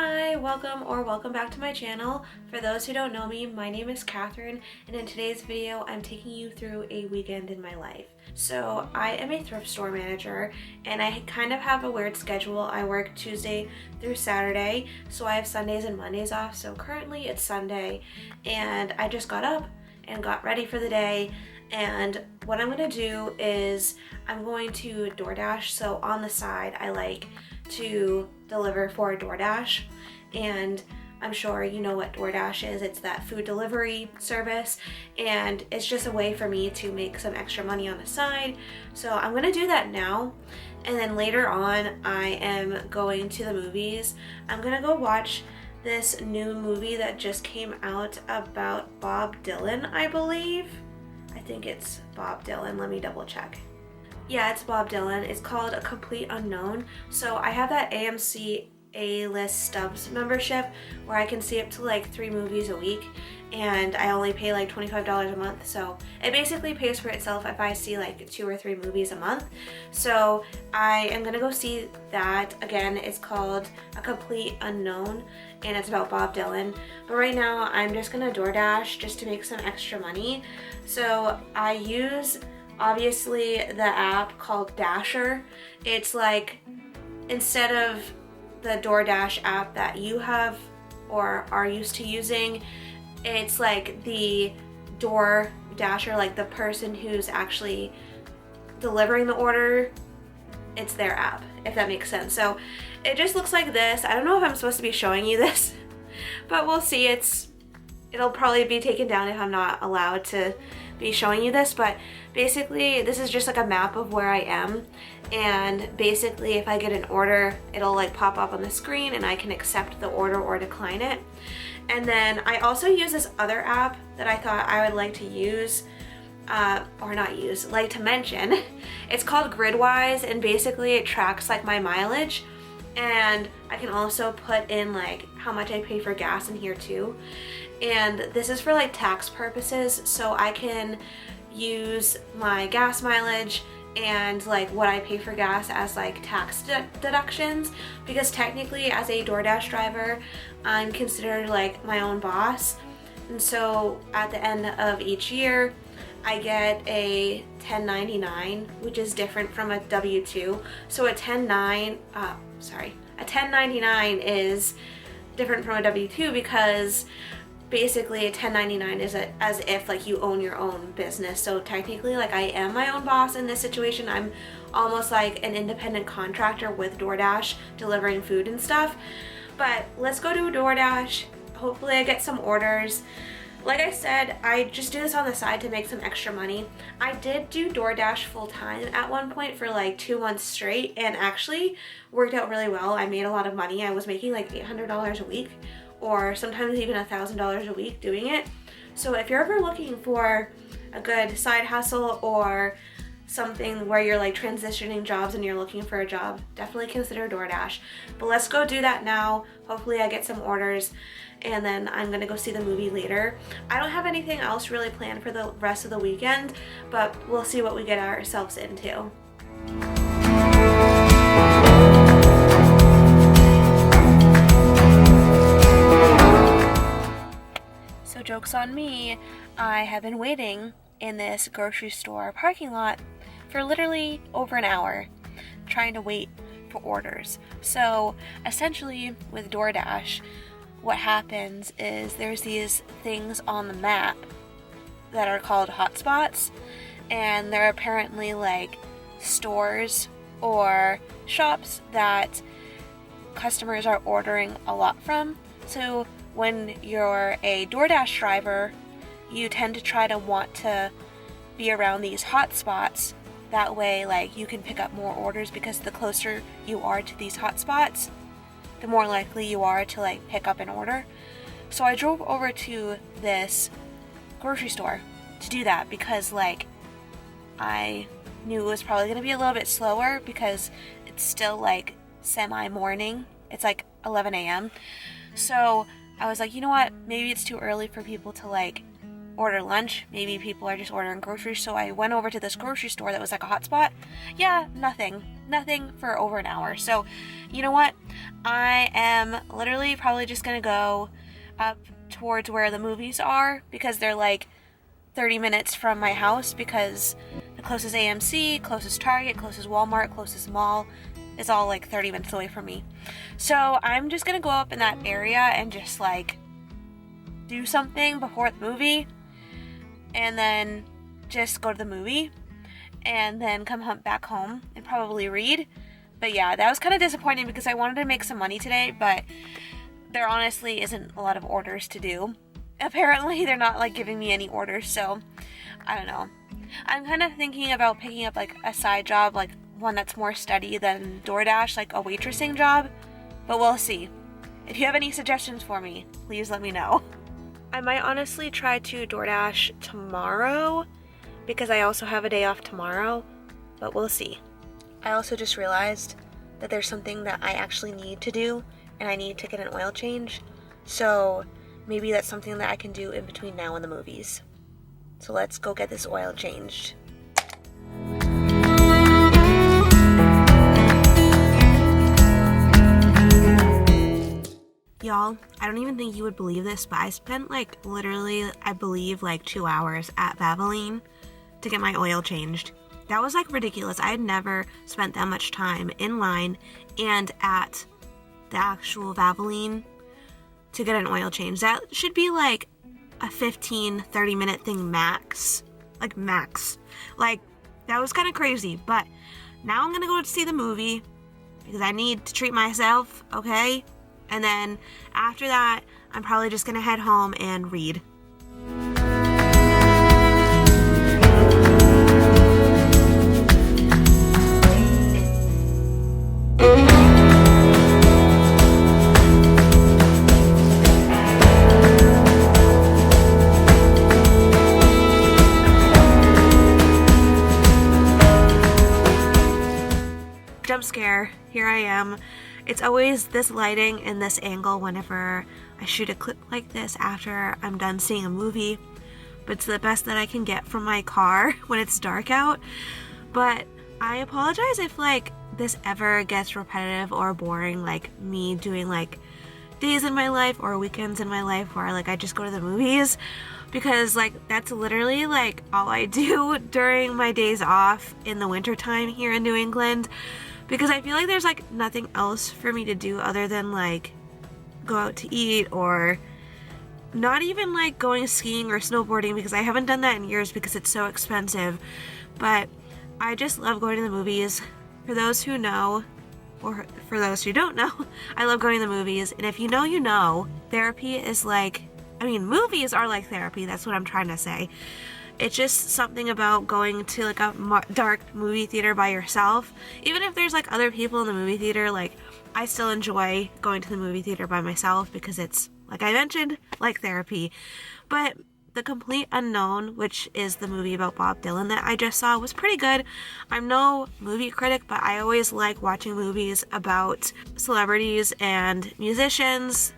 Hi, welcome back to my channel. For those who don't know me, my name is Katharine, and in today's video, I'm taking you through a weekend in my life. So I am a thrift store manager, and I kind of have a weird schedule. I work Tuesday through Saturday, so I have Sundays and Mondays off. So currently it's Sunday, and I just got up and got ready for the day. And what I'm gonna do is I'm going to DoorDash. So on the side, I like to deliver for DoorDash, and I'm sure you know what DoorDash is. It's that food delivery service, and it's just a way for me to make some extra money on the side. So I'm gonna do that now, and then later on I am going to the movies. I'm gonna go watch this new movie that just came out about Bob Dylan, I believe. I think it's Bob Dylan. Let me double check. Yeah, it's Bob Dylan. It's called A Complete Unknown. So I have that AMC A-List Stubs membership where I can see up to like 3 movies a week, and I only pay like $25 a month. So it basically pays for itself if I see like 2 or 3 movies a month. So I am gonna go see that. Again, it's called A Complete Unknown, and it's about Bob Dylan. But right now I'm just gonna DoorDash just to make some extra money. So I use obviously the app called Dasher. It's like, instead of the DoorDash app that you have or are used to using, it's like the DoorDasher, like the person who's actually delivering the order, it's their app, if that makes sense. So it just looks like this. I don't know if I'm supposed to be showing you this, but we'll see. It'll probably be taken down if I'm not allowed to be showing you this, but basically this is just like a map of where I am, and basically if I get an order, it'll like pop up on the screen and I can accept the order or decline it. And then I also use this other app that I thought I would like to use, or not use, like to mention. It's called Gridwise, and basically it tracks like my mileage, and I can also put in like how much I pay for gas in here too. And this is for like tax purposes, so I can use my gas mileage and like what I pay for gas as like tax deductions, because technically as a DoorDash driver, I'm considered like my own boss. And so at the end of each year, I get a 1099, which is different from a W-2. So a 1099 is different from a W-2 because basically a 1099 is as if like you own your own business. So technically like I am my own boss in this situation. I'm almost like an independent contractor with DoorDash delivering food and stuff. But let's go to DoorDash. Hopefully I get some orders. Like I said, I just do this on the side to make some extra money. I did do DoorDash full time at one point for like 2 months straight, and actually worked out really well. I made a lot of money. I was making like $800 a week, or sometimes even $1,000 a week doing it. So if you're ever looking for a good side hustle or something where you're like transitioning jobs and you're looking for a job, definitely consider DoorDash. But let's go do that now. Hopefully I get some orders, and then I'm gonna go see the movie later. I don't have anything else really planned for the rest of the weekend, but we'll see what we get ourselves into. So joke's on me, I have been waiting in this grocery store parking lot for literally over an hour, trying to wait for orders. So essentially with DoorDash, what happens is there's these things on the map that are called hotspots, and they're apparently like stores or shops that customers are ordering a lot from. So when you're a DoorDash driver, you tend to try to want to be around these hotspots. That way, like, you can pick up more orders, because the closer you are to these hotspots, the more likely you are to like pick up an order. So I drove over to this grocery store to do that, because like I knew it was probably gonna be a little bit slower because it's still like semi-morning. It's like 11 a.m. So I was like, you know what, maybe it's too early for people to like order lunch. Maybe people are just ordering groceries. So I went over to this grocery store that was like a hotspot. Yeah, nothing nothing for over an hour. So you know what? I am literally probably just gonna go up towards where the movies are, because they're like 30 minutes from my house, because the closest AMC, closest Target, closest Walmart, closest mall is all like 30 minutes away from me. So I'm just gonna go up in that area and just like do something before the movie, and then just go to the movie, and then come back home and probably read. But yeah, that was kind of disappointing because I wanted to make some money today, but there honestly isn't a lot of orders to do. Apparently they're not like giving me any orders, so I don't know. I'm kind of thinking about picking up like a side job, like one that's more steady than DoorDash, like a waitressing job, but we'll see. If you have any suggestions for me, please let me know. I might honestly try to DoorDash tomorrow because I also have a day off tomorrow, but we'll see. I also just realized that there's something that I actually need to do, and I need to get an oil change, so maybe that's something that I can do in between now and the movies. So let's go get this oil changed. Y'all, I don't even think you would believe this, but I spent like literally, I believe like 2 hours at Valvoline to get my oil changed. That was like ridiculous. I had never spent that much time in line and at the actual Valvoline to get an oil change. That should be like a 15-30 minute thing max. Like max. Like that was kind of crazy, but now I'm gonna go see the movie because I need to treat myself, okay? And then after that, I'm probably just gonna head home and read. Jump scare, here I am. It's always this lighting and this angle whenever I shoot a clip like this after I'm done seeing a movie, but it's the best that I can get from my car when it's dark out. But I apologize if like this ever gets repetitive or boring, like me doing like days in my life or weekends in my life where like I just go to the movies, because like that's literally like all I do during my days off in the wintertime here in New England, because I feel like there's like nothing else for me to do other than like go out to eat, or not even like going skiing or snowboarding, because I haven't done that in years because it's so expensive. But I just love going to the movies. For those who know, or for those who don't know, I love going to the movies. And if you know, you know, therapy is like, I mean, movies are like therapy. That's what I'm trying to say. It's just something about going to like a dark movie theater by yourself. Even if there's like other people in the movie theater, like I still enjoy going to the movie theater by myself because it's, like I mentioned, like therapy. But The Complete Unknown, which is the movie about Bob Dylan that I just saw, was pretty good. I'm no movie critic, but I always like watching movies about celebrities and musicians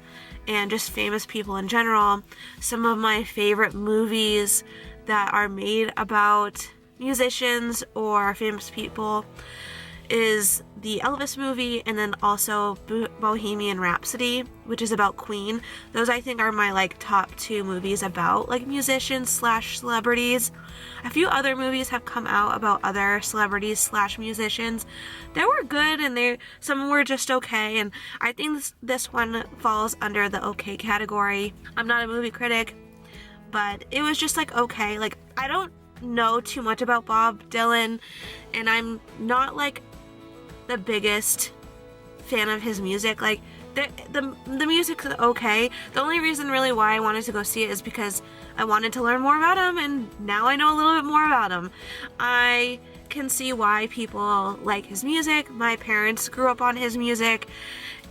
and just famous people in general. Some of my favorite movies that are made about musicians or famous people is the Elvis movie, and then also Bohemian Rhapsody, which is about Queen. Those I think are my like top 2 movies about like musicians slash celebrities. A few other movies have come out about other celebrities slash musicians. They were good, and some were just okay, and I think this one falls under the okay category. I'm not a movie critic, but it was just like okay. Like I don't know too much about Bob Dylan, and I'm not like the biggest fan of his music. Like the music's okay. The only reason really why I wanted to go see it is because I wanted to learn more about him, and now I know a little bit more about him. I can see why people like his music. My parents grew up on his music,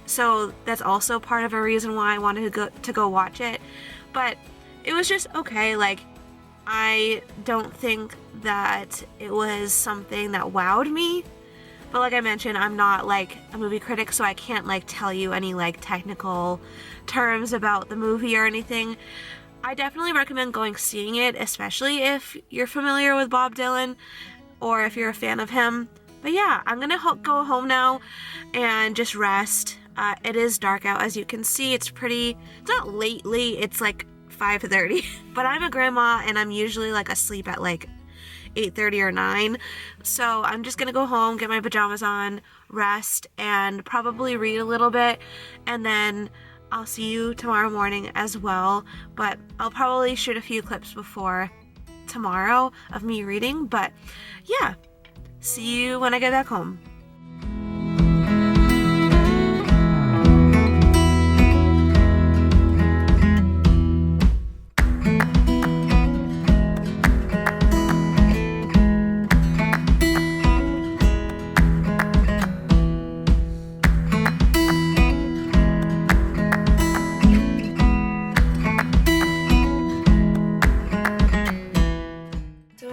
so that's also part of a reason why I wanted to go watch it. But it was just okay. Like I don't think that it was something that wowed me. But like I mentioned, I'm not like a movie critic, so I can't like tell you any like technical terms about the movie or anything. I definitely recommend seeing it, especially if you're familiar with Bob Dylan or if you're a fan of him. But yeah, I'm gonna go home now and just rest. It is dark out, as you can see. It's not lately, it's like 5:30. But I'm a grandma and I'm usually like asleep at like 8:30 or 9. So I'm just gonna go home, get my pajamas on, rest, and probably read a little bit. And then I'll see you tomorrow morning as well. But I'll probably shoot a few clips before tomorrow of me reading. But yeah, see you when I get back home.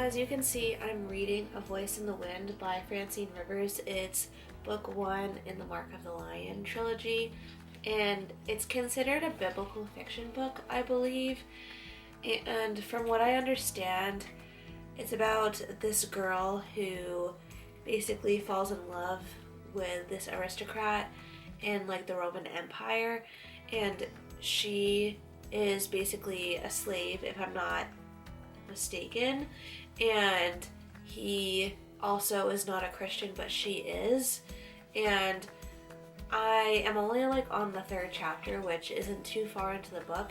As you can see, I'm reading A Voice in the Wind by Francine Rivers. It's book 1 in the Mark of the Lion trilogy, and it's considered a biblical fiction book, I believe. And from what I understand, it's about this girl who basically falls in love with this aristocrat in like the Roman Empire, and she is basically a slave, if I'm not mistaken, and he also is not a Christian, but she is. And I am only like on the 3rd chapter, which isn't too far into the book,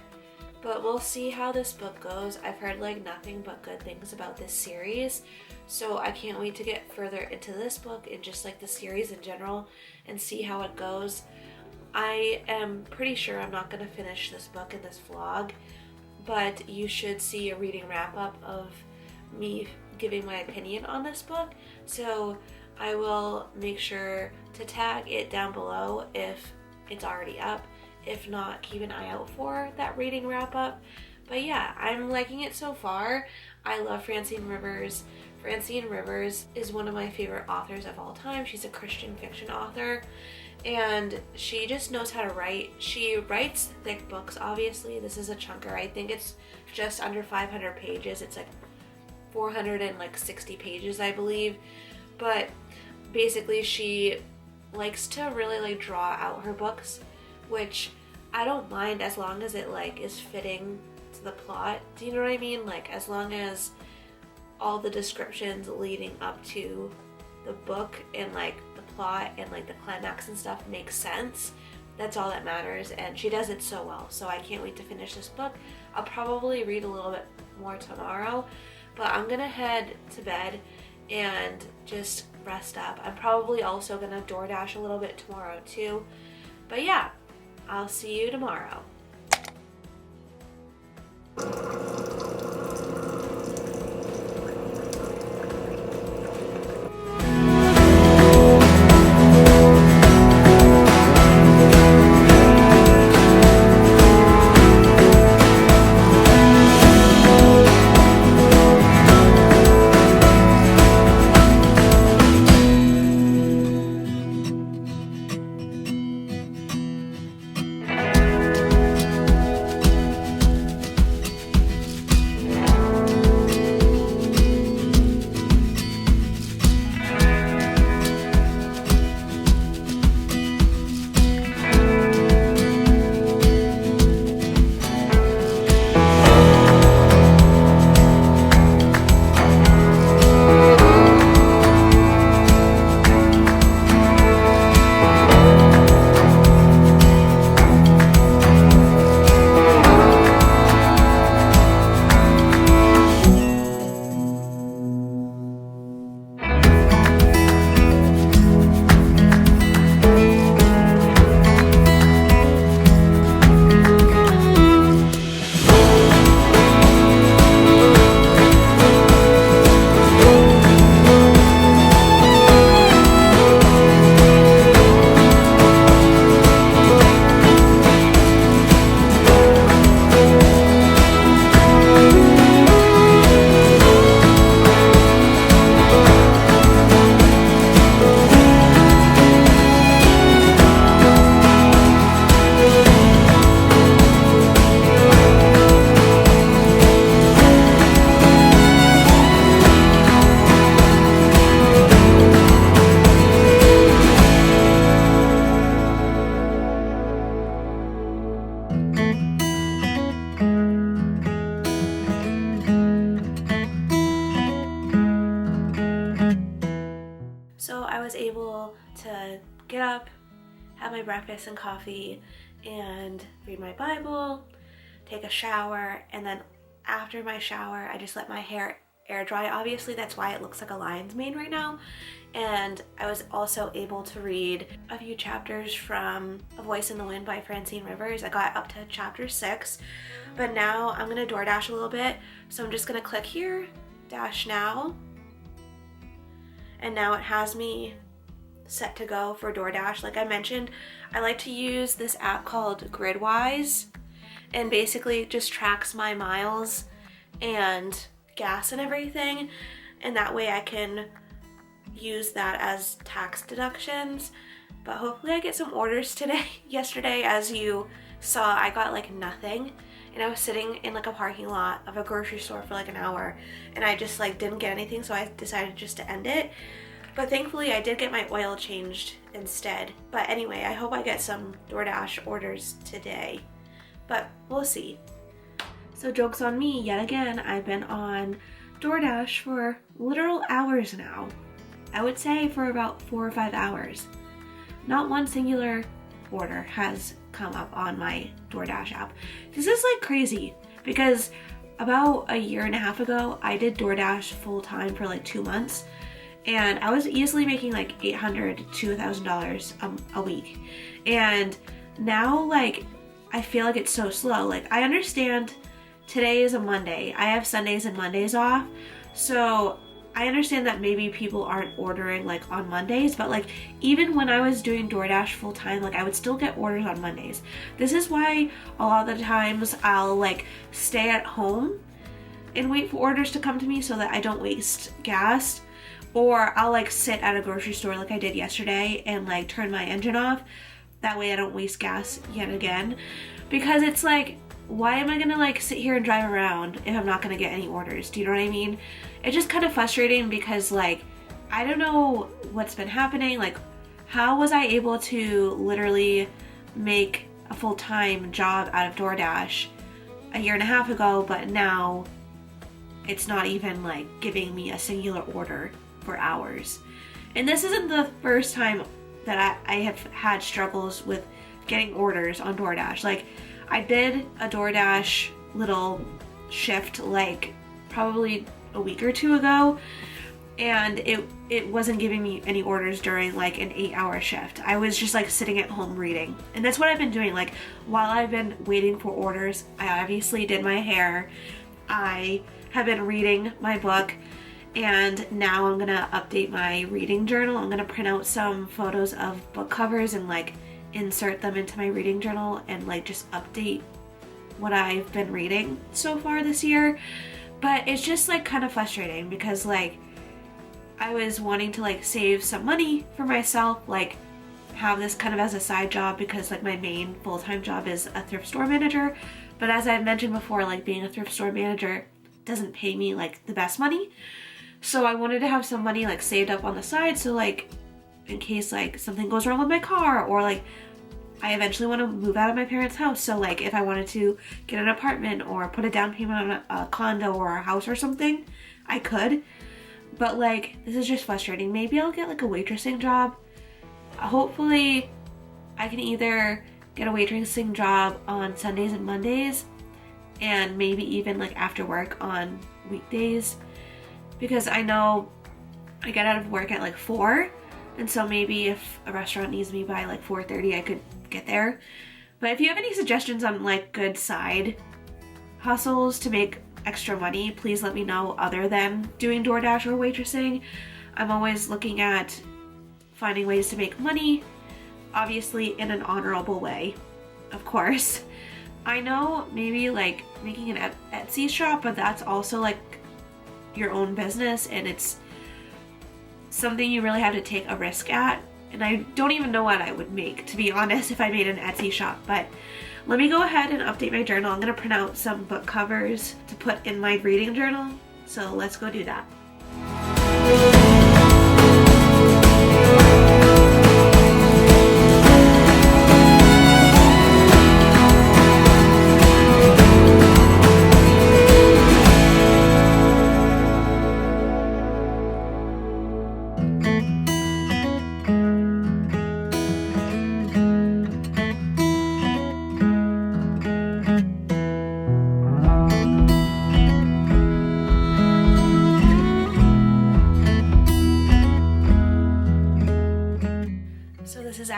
but we'll see how this book goes. I've heard like nothing but good things about this series, so I can't wait to get further into this book and just like the series in general and see how it goes. I am pretty sure I'm not going to finish this book in this vlog, but you should see a reading wrap up of me giving my opinion on this book, so I will make sure to tag it down below if it's already up. If not, keep an eye out for that reading wrap up. But yeah, I'm liking it so far. I love Francine Rivers. Francine Rivers is one of my favorite authors of all time. She's a Christian fiction author, and she just knows how to write. She writes thick books, obviously. This is a chunker. I think it's just under 500 pages. It's like 460 pages, I believe. But basically she likes to really like draw out her books, which I don't mind as long as it like is fitting to the plot. Do you know what I mean? Like as long as all the descriptions leading up to the book and like the plot and like the climax and stuff makes sense. That's all that matters, and she does it so well. So I can't wait to finish this book. I'll probably read a little bit more tomorrow, but I'm gonna head to bed and just rest up. I'm probably also gonna DoorDash a little bit tomorrow too. But yeah, I'll see you tomorrow. have my breakfast and coffee and read my Bible, take a shower, and then after my shower I just let my hair air dry. Obviously that's why it looks like a lion's mane right now. And I was also able to read a few chapters from A Voice in the Wind by Francine Rivers. I got up to chapter 6, but now I'm gonna DoorDash a little bit. So I'm just gonna click here, Dash Now, and now it has me set to go for DoorDash. Like I mentioned, I like to use this app called Gridwise, and basically it just tracks my miles and gas and everything, and that way I can use that as tax deductions. But hopefully I get some orders today. Yesterday, as you saw, I got like nothing, and I was sitting in like a parking lot of a grocery store for like an hour, and I just like didn't get anything, so I decided just to end it. But thankfully I did get my oil changed instead. But anyway, I hope I get some DoorDash orders today, but we'll see. So joke's on me, yet again, I've been on DoorDash for literal hours now. I would say for about 4 or 5 hours. Not one singular order has come up on my DoorDash app. This is like crazy because about a year and a half ago, I did DoorDash full time for like 2 months, and I was easily making like $800 to $1,000 a week. And now like, I feel like it's so slow. Like I understand today is a Monday. I have Sundays and Mondays off. So I understand that maybe people aren't ordering like on Mondays, but like even when I was doing DoorDash full time, like I would still get orders on Mondays. This is why a lot of the times I'll like stay at home and wait for orders to come to me so that I don't waste gas. Or I'll like sit at a grocery store like I did yesterday and like turn my engine off. That way I don't waste gas yet again. Because it's like, why am I gonna like sit here and drive around if I'm not gonna get any orders? Do you know what I mean? It's just kind of frustrating because like, I don't know what's been happening. Like, how was I able to literally make a full-time job out of DoorDash a year and a half ago, but now it's not even like giving me a singular order for hours? And this isn't the first time that I have had struggles with getting orders on DoorDash. Like, I did a DoorDash little shift like probably a week or 2 ago, and it wasn't giving me any orders during like an 8-hour shift. I was just like sitting at home reading, and that's what I've been doing. Like while I've been waiting for orders, I obviously did my hair, I have been reading my book, and now I'm gonna update my reading journal. I'm gonna print out some photos of book covers and like insert them into my reading journal and like just update what I've been reading so far this year. But it's just like kind of frustrating because like I was wanting to like save some money for myself, like have this kind of as a side job, because like my main full-time job is a thrift store manager. But as I've mentioned before, like being a thrift store manager doesn't pay me like the best money. So I wanted to have some money like saved up on the side, so like in case like something goes wrong with my car, or like I eventually want to move out of my parents' house. So like if I wanted to get an apartment or put a down payment on a condo or a house or something, I could. But like, this is just frustrating. Maybe I'll get like a waitressing job. Hopefully I can either get a waitressing job on Sundays and Mondays, and maybe even like after work on weekdays, because I know I get out of work at like 4, and so maybe if a restaurant needs me by like 4:30, I could get there. But if you have any suggestions on like good side hustles to make extra money, please let me know, other than doing DoorDash or waitressing. I'm always looking at finding ways to make money, obviously in an honorable way, of course. I know maybe like making an Etsy shop, but that's also like your own business, and it's something you really have to take a risk at. And I don't even know what I would make, to be honest, if I made an Etsy shop. But let me go ahead and update my journal. I'm gonna print out some book covers to put in my reading journal. So let's go do that.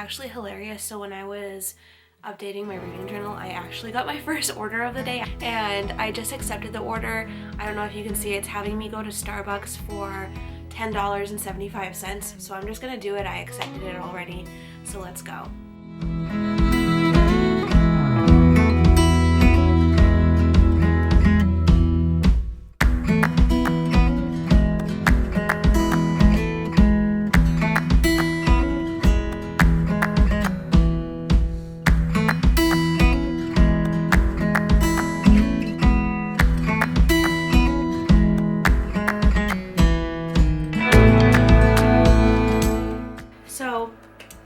actually hilarious. So when I was updating my reading journal, I actually got my first order of the day, and I just accepted the order. I don't know if you can see, it's having me go to Starbucks for $10.75, so I'm just gonna do it. I accepted it already, so let's go. So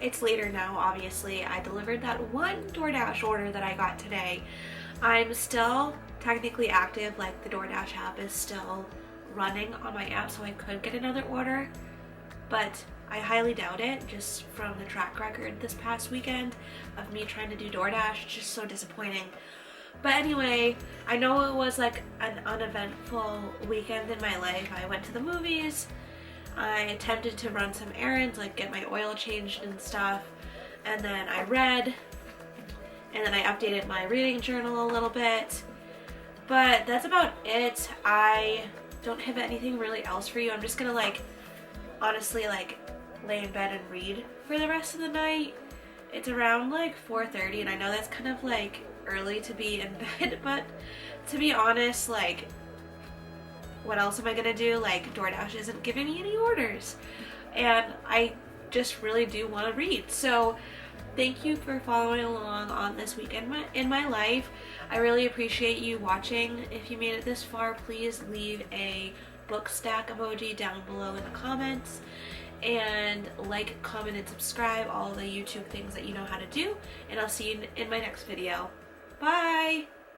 it's later now, obviously. I delivered that one DoorDash order that I got today. I'm still technically active, like the DoorDash app is still running on my app, so I could get another order, but I highly doubt it, just from the track record this past weekend of me trying to do DoorDash. It's just so disappointing. But anyway, I know it was like an uneventful weekend in my life. I went to the movies, I attempted to run some errands, like get my oil changed and stuff, and then I read, and then I updated my reading journal a little bit, but that's about it. I don't have anything really else for you. I'm just gonna honestly lay in bed and read for the rest of the night. It's around 4:30, and I know that's kind of early to be in bed, but to be honest, what else am I gonna do? DoorDash isn't giving me any orders, and I just really do want to read. So thank you for following along on this weekend in my life. I really appreciate you watching. If you made it this far, please leave a book stack emoji down below in the comments, and comment, and subscribe, all the YouTube things that you know how to do, and I'll see you in my next video. Bye!